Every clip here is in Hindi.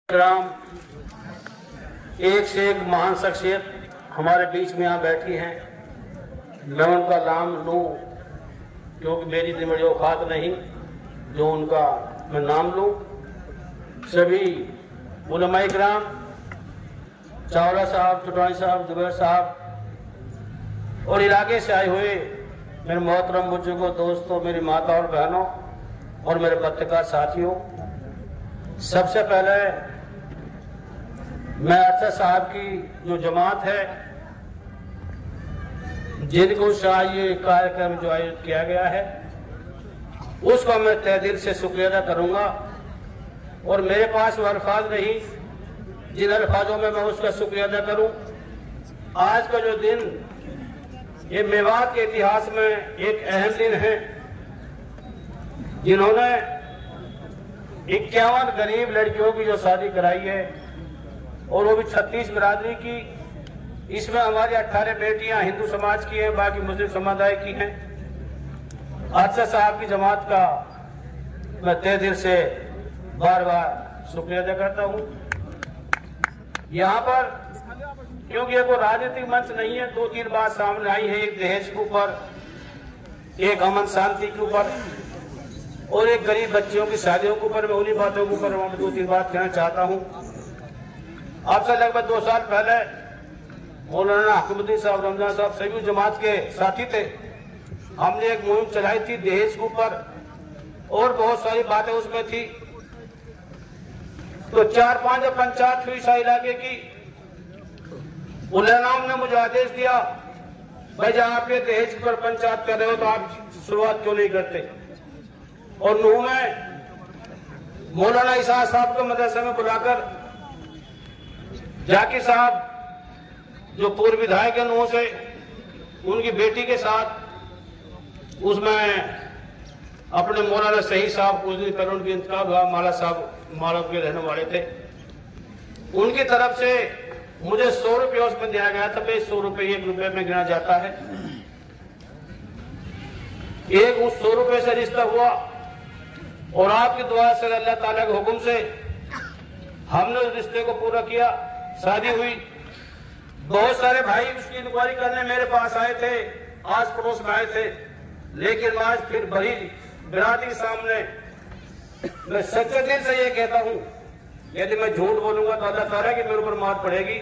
राम एक से एक महान शख्सियत हमारे बीच में यहाँ बैठी हैं। मैं उनका नाम लूँ क्योंकि मेरी दिमागी औकात नहीं जो उनका मैं नाम लूँ। सभी उलमाए किराम, चावला साहब, चुटवानी साहब, जुबैर साहब और इलाके से आए हुए मेरे मोहतरम बुजुर्गों, दोस्तों, मेरी माता और बहनों और मेरे पत्रकार साथियों, सबसे पहले मैं अरशद साहब की जो जमात है जिनको शाह ये कार्यक्रम जो आयोजित किया गया है उसका मैं तहे दिल से शुक्रिया अदा करूंगा। और मेरे पास वो अल्फाज नहीं जिन अल्फाजों में मैं उसका शुक्रिया अदा करूं। आज का जो दिन ये मेवात के इतिहास में एक अहम दिन है जिन्होंने 51 गरीब लड़कियों की जो शादी कराई है और वो भी 36 बिरादरी की। इसमें हमारी 18 बेटियां हिंदू समाज की हैं, बाकी मुस्लिम समुदाय की हैं। अरशद साहब की जमात का मैं तहे दिल से बार बार शुक्रिया अदा करता हूं। यहाँ पर क्योंकि ये कोई राजनीतिक मंच नहीं है, 2-3 बात सामने आई है। एक दहेज के ऊपर, एक अमन शांति के ऊपर और एक गरीब बच्चियों की शादियों के ऊपर। मैं उन्हीं बातों के ऊपर 2-3 बात कहना चाहता हूं। आपसे लगभग 2 साल पहले मौलाना हकीमुद्दीन साहब, रमजान साहब सभी जमात के साथी थे। हमने एक मुहिम चलाई थी दहेज के ऊपर और बहुत सारी बातें उसमें थी। तो 4-5 पंचायत हुई शाह इलाके की। उलमाए ने मुझे आदेश दिया, भाई जब आप ये दहेज पर पंचायत कर रहे हो तो आप शुरुआत क्यों नहीं करते। और नूह में मौलाना ईसा साहब को मदरसे में बुलाकर जाकिर साहब जो पूर्व विधायक है नूह से, उनकी बेटी के साथ उसमें अपने मौलाना सही साहब, कुछ दिन पहले उनकी इंतकाल हुआ, माला साहब माला के रहने वाले थे, उनकी तरफ से मुझे 100 रुपये उसमें दिया गया था। भाई 100 रुपये 1 रुपये में गिना जाता है। एक उस 100 रुपये से रिश्ता हुआ और आपकी दुआ से, अल्लाह ताला के हुक्म से हमने उस रिश्ते को पूरा किया। शादी हुई। बहुत सारे भाई उसकी इंक्वायरी करने मेरे पास आए थे, आस पड़ोस में आए थे, लेकिन आज फिर बड़ी बिरादरी सामने मैं सच्चे दिल से ये कहता हूं, यदि मैं झूठ बोलूंगा तो अल्लाह ताला की मेरे ऊपर मार पड़ेगी।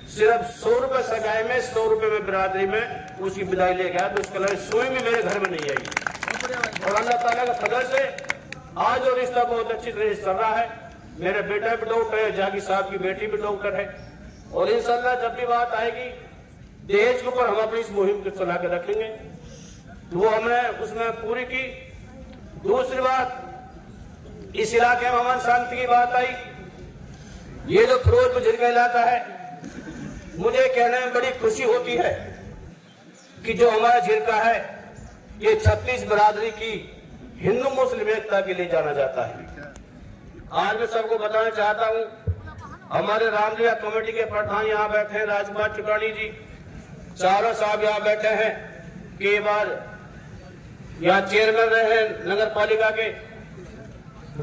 सिर्फ 100 रुपए सगाई में, 100 रुपए में बिरादरी में उसकी विदाई ले गया तो उसका सोई भी मेरे घर में नहीं आएगी। और अल्लाह ताला के फजल से आज वो रिश्ता बहुत अच्छी तरह से चल रहा है। मेरे बेटा भी डॉक्टर है, जाकिर साहब की बेटी भी डॉक्टर है। और इंशाल्लाह जब भी बात आएगी दहेज के ऊपर हम अपनी इस मुहिम को चला के रखेंगे। वो हमने उसमें पूरी की। दूसरी बात, इस इलाके में अमन शांति की बात आई। ये जो फिरोजपुर झिरका इलाका है, मुझे कहने में बड़ी खुशी होती है कि जो हमारा झिरका है ये 36 बिरादरी की हिंदू मुस्लिम एकता के लिए जाना जाता है। आज मैं सबको बताना चाहता हूं, हमारे रामलीला कमेटी के प्रधान यहाँ बैठे हैं, राजकुमार चुटानी जी, चावला साहब यहाँ बैठे हैं, कई बार यहाँ चेयरमैन रहे हैं नगर पालिका के।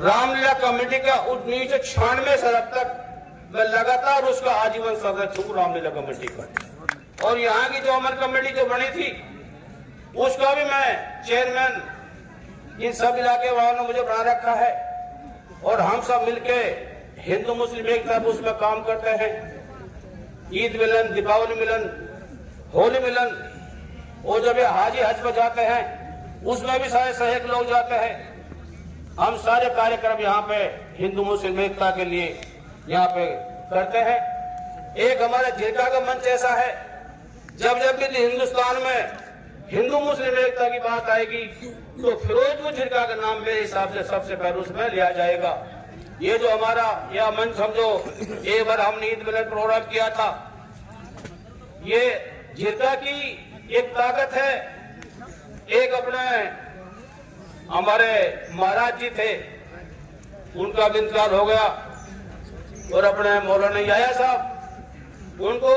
रामलीला कमेटी का 1996 से अब तक मैं लगातार उसका आजीवन सदस्य हूँ रामलीला कमेटी का। और यहाँ की जो अमन कमेटी जो बनी थी उसका भी मैं चेयरमैन, इन सब इलाके वालों ने मुझे बना रखा है। और हम सब मिलके हिंदू मुस्लिम एक तरफ उसमें काम करते हैं। ईद मिलन, दीपावली मिलन, होली मिलन, और जब ये हाजी हज पर जाते हैं उसमें भी सारे सहयोग लोग जाते हैं। हम सारे कार्यक्रम यहाँ पे हिंदू मुस्लिम एकता के लिए यहाँ पे करते हैं। एक हमारे झिरका का मंच ऐसा है, जब जब भी हिंदुस्तान में हिंदू मुस्लिम एकता की बात आएगी तो फिरोजपुर झिरका का नाम मेरे हिसाब से सबसे पहले उसमें लिया जाएगा। ये जो हमारा यह मंच समझो, एक बार हमने ईद मिलन प्रोग्राम किया था, ये झिरका की एक ताकत है। एक अपने हमारे महाराज जी थे, उनका भी इंतकाल हो गया, और अपने मौलाना याया साहब, उनको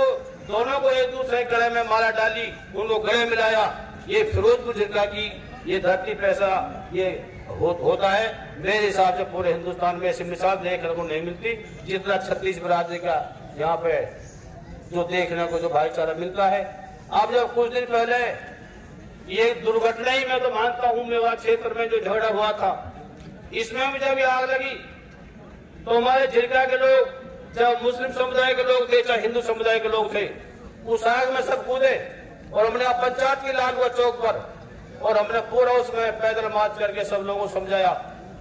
दोनों को एक दूसरे गले में माला डाली, उनको गले मिलाया। ये फिरोजपुर झिरका की ये धरती पैसा ये होता है। मेरे हिसाब से पूरे हिंदुस्तान में ऐसी मिसाल देखने को नहीं मिलती जितना 36 बिरादरी का यहाँ पे जो देखने को जो भाईचारा मिलता है। अब जब कुछ दिन पहले ये दुर्घटना ही मैं तो मानता हूँ मेवात क्षेत्र में जो झगड़ा हुआ था, इसमें भी जब आग लगी तो हमारे झिरका के लोग, जब मुस्लिम समुदाय के लोग थे चाहे हिंदू समुदाय के लोग थे, उस आग में सब कूदे और हमने पंचायत की लालगंज चौक पर और हमने पूरा उसमें पैदल मार्च करके सब लोगों को समझाया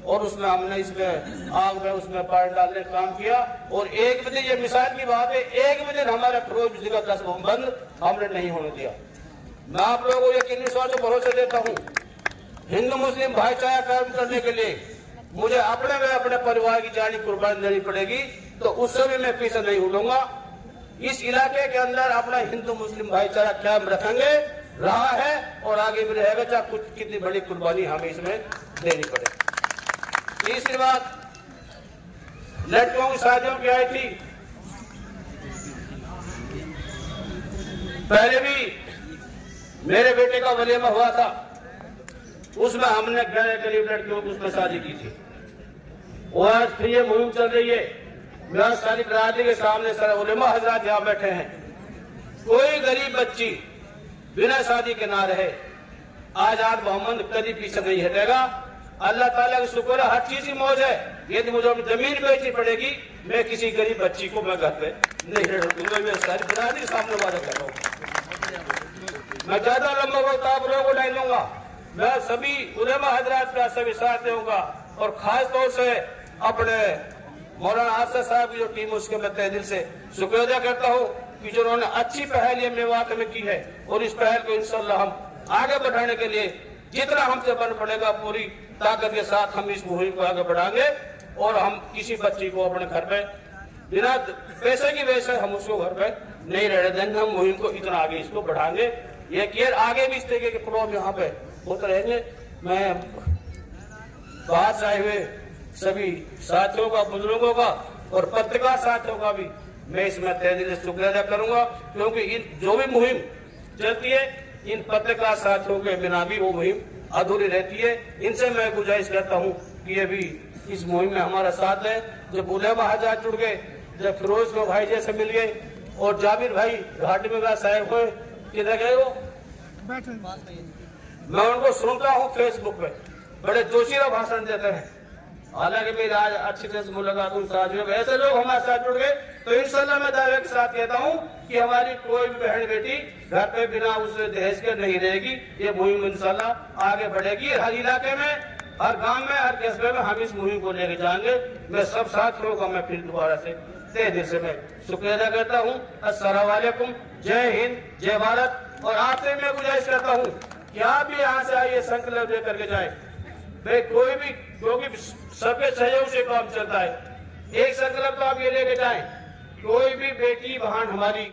और उसमें हमने इसमें आग में उसमें पानी डालने का काम किया। और 1 बजे, ये मिसाल की बात है, 1 बजे हमारा फिरोज बिजली का 10 बंद हमने नहीं होने दिया। मैं आप लोगों को यकीनी विश्वास से भरोसा देता हूँ, हिंदू मुस्लिम भाईचारा कायम करने के लिए मुझे अपने में अपने परिवार की जानी कुर्बानी देनी पड़ेगी, तो उससे भी मैं पीछे नहीं उठूंगा। इस इलाके के अंदर अपना हिंदू मुस्लिम भाईचारा कायम रखेंगे, रहा है और आगे भी रहेगा, चाहे कुछ कितनी बड़ी कुर्बानी हमें इसमें देनी पड़े। तीसरी बात, लड़कियों की शादियों की आई थी, पहले भी मेरे बेटे का वलीमा हुआ था, उसमें हमने गरीब लड़कियों की उसमें शादी की थी। और आज फिर ये मुहिम चल रही है। मेरा सारी बिरादरी के सामने सारे उलेमा हजरात यहाँ बैठे हैं, कोई गरीब बच्ची बिना शादी के ना रहे। आजाद मोहम्मद कभी पीछे नहीं हटेगा। अल्लाह ताला का शुक्र है, हर चीज की मौज है। यदि मुझे अपनी जमीन बेचनी पड़ेगी, मैं किसी गरीब बच्ची को मैं घर पे नहीं रह दूंगा। मैं सारी बिरादरी के सामने वादा कर रहा हूँ। मैं ज्यादा लंबा वक्त आप लोगों को नहीं लूंगा। मैं सभी उलेमा हजरात का सभी साथ दूंगा और खास तौर से अपने मौलाना आसिफ साहब की जो टीम उसके मैं तहे दिल से शुक्रिया अदा करता हूँ कि जो उन्होंने अच्छी पहल ये मेवात में की है और इस पहल को इंशाअल्लाह हम आगे बढ़ाने के लिए जितना हमसे बन पड़ेगा पूरी ताकत के साथ हम इस मुहिम को आगे बढ़ाएंगे और हम किसी बच्ची को अपने घर पे बिना पैसे की वजह से हम उसको घर पे नहीं रहने देंगे। हम मुहिम को इतना आगे इसको बढ़ाएंगे। ये केयर आगे भी इस तरीके के प्रोग्राम यहाँ पे होते रहेंगे। मैं बाहर से आए हुए सभी साथियों का, बुजुर्गों का और पत्रकार साथियों का भी मैं इसमें तहे दिल से शुक्रिया अदा करूंगा, क्योंकि इन जो भी मुहिम चलती है इन पत्रकार साथियों के बिना भी वो मुहिम अधूरी रहती है। इनसे मैं गुजारिश करता हूँ कि ये भी इस मुहिम में हमारा साथ दें। जब उलेमा हजरात जुड़ गए, जब फिरोज को भाई जैसे मिल गए और जाबिर भाई घाटी में साहब हुए, किधर गए वो, मैं उनको सुनता हूँ फेसबुक पे, बड़े जोशीला भाषण देते हैं। हालांकि मेरी आज अच्छी तरह से मुलाकात उन साथियों, ऐसे लोग हमारे साथ जुड़ गए तो इंशाल्लाह मैं दावे के साथ कहता हूँ कि हमारी कोई भी बहन बेटी घर पे बिना उस दहेज के नहीं रहेगी। ये मुहिम इंशाल्लाह आगे बढ़ेगी। हर इलाके में, हर गांव में, हर कस्बे में हम इस मुहिम को लेके जाएंगे। मैं सब साथियों का मैं फिर दोबारा से तहे दिल से मैं शुक्रिया अदा करता हूँ। अस्सलाम वालेकुम, जय हिंद, जय भारत। और आपसे मैं गुजारिश करता हूँ कि आप भी यहाँ से आइए, संकल्प लेकर के जाए। भाई कोई भी, क्योंकि सबके सहयोग से काम चलता है, एक संकल्प तो आप ये लेके जाएं, कोई भी बेटी बहन हमारी